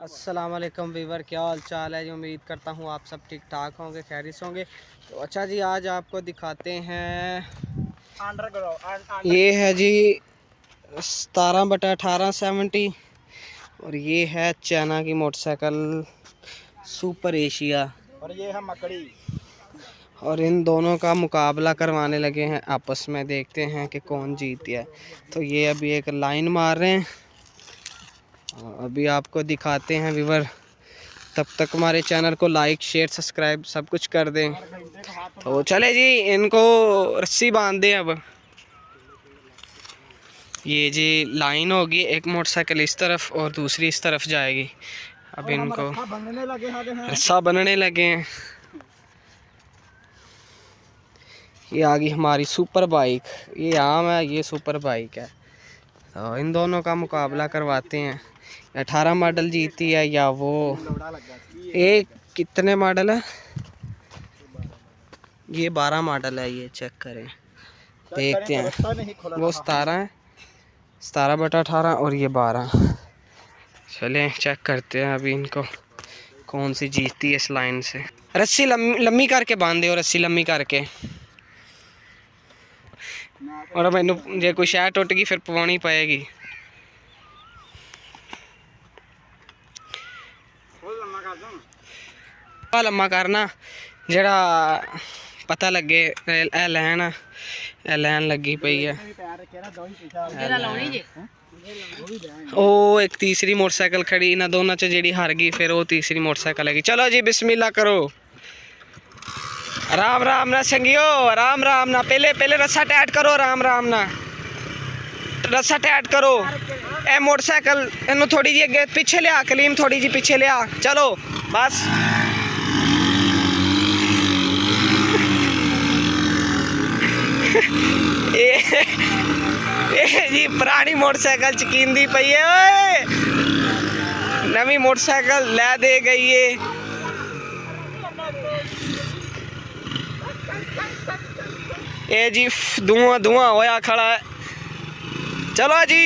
अस्सलाम वालेकुम वीवर, क्या हाल चाल है जी। उम्मीद करता हूँ आप सब ठीक ठाक होंगे, खैरियत होंगे। तो अच्छा जी, आज आपको दिखाते हैं, ये है जी 17/1870 और ये है चाइना की मोटरसाइकिल सुपर एशिया, और ये है मकड़ी। और इन दोनों का मुकाबला करवाने लगे हैं आपस में। देखते हैं कि कौन जीत गया। तो ये अभी एक लाइन मार रहे हैं, अभी आपको दिखाते हैं व्यूवर। तब तक हमारे चैनल को लाइक शेयर सब्सक्राइब सब कुछ कर दें। तो चले जी, इनको रस्सी बांध दें। अब ये जी लाइन होगी, एक मोटरसाइकिल इस तरफ और दूसरी इस तरफ जाएगी। अब इनको रस्सा बनने लगे हैं। ये आ गई हमारी सुपर बाइक, ये आम है, ये सुपर बाइक है। तो इन दोनों का मुकाबला करवाते हैं, 18 मॉडल जीती है या वो। एक कितने मॉडल है? ये 12 मॉडल है, ये चेक करें, देखते हैं। वो 17 है, 17/18 और ये 12। चलें चेक करते हैं अभी इनको कौन सी जीतती है इस लाइन से। रस्सी लम्बी करके बांध दो, रस्सी लम्बी करके। और मैनू जे कोई शह टुट गई फिर पवानी पएगी। लम्मा करना जरा पता लगे। लैन लगी पई है। ओ एक तीसरी मोटरसाइकिल खड़ी, इन्होंने दोनों च जेड़ी हार गई फिर वो तीसरी मोटरसाइकिल लगी। चलो जी बिस्मिल्लाह करो, राम राम ना संगियो, राम राम ना। पहले पहले रस्सा टाइट करो, राम राम ना, रस्सा टाइट करो। ए मोटरसाइकिल इन्हों थोड़ी जी अगे पीछे लिया, कलीम थोड़ी जी पीछे लिया। चलो बस ये जी पुरानी मोटरसाइकिल चकींदी पई है। ओए नवी मोटरसाइकिल ले दे गई है। ये जी धुआं धुआं होया खड़ा है। चलो जी,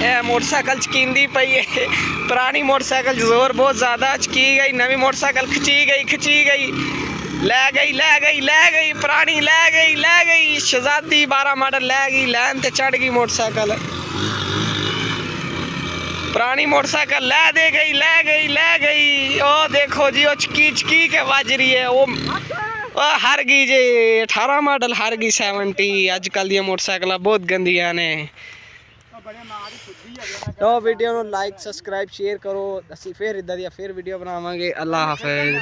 ये मोटरसाइकिल चकींदी पई है। पुरानी मोटरसाइकिल जोर बहुत ज़्यादा चकी गई, नवी मोटरसाइकिल खिंची गई, ले गई पुरानी, ले गई शहजादी 12 मॉडल ले गई। लैन ते चढ़ गई मोटरसाइकिल, पुरानी मोटरसाइकिल ले गई। ओ देखो जी, वो चकी के बज रही है। वो हार गई जी, 18 मॉडल हार गई 70। अजकल दी मोटरसाइकिल बहुत गंदियां ने। तो वीडियो लाइक सब्सक्राइब शेयर करो, असी फिर इदा दी फिर वीडियो बनावांगे। अल्लाह हाफिज।